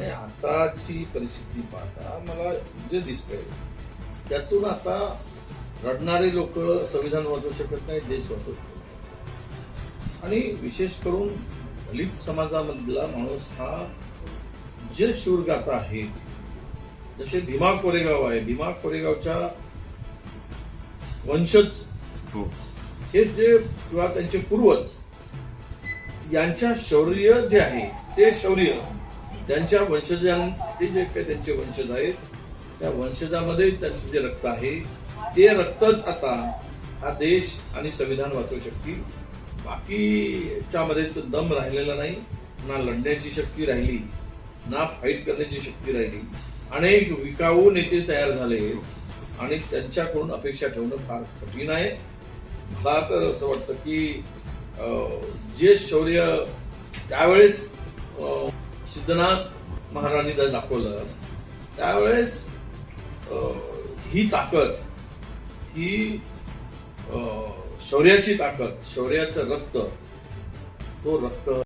नाही, आताची परिस्थिती पाहता मला जे दिसतंय त्यातून आता रडणारे लोक संविधान वाचवू शकत नाही, देश वाचवू शकत नाही. आणि विशेष करून दलित समाजामधला माणूस हा जे शूरगाथा आहे, जसे भीमा कोरेगाव आहे, भीमा कोरेगावच्या वंशज हे जे किंवा त्यांचे पूर्वज यांच्या शौर्य जे आहे ते शौर्य त्यांच्या वंशजांचे जे काही त्यांचे वंशज आहेत त्या वंशजामध्ये त्यांचं जे रक्त आहे ते रक्तच आता हा देश आणि संविधान वाचवू शकतील. बाकीच्या मध्ये तो दम राहिलेला नाही, ना लढण्याची शक्ती राहिली, ना फाईट करण्याची शक्ती राहिली. अनेक विकाऊ नेते तयार झाले आणि त्यांच्याकडून अपेक्षा ठेवणं फार कठीण आहे. मला तर असं वाटतं की जे शौर्य त्यावेळेस सिद्धनाथ महाराजांनी दाखवलं त्यावेळेस ही ताकद, ही शौर्याची ताकद, शौर्याचं रक्त, तो रक्त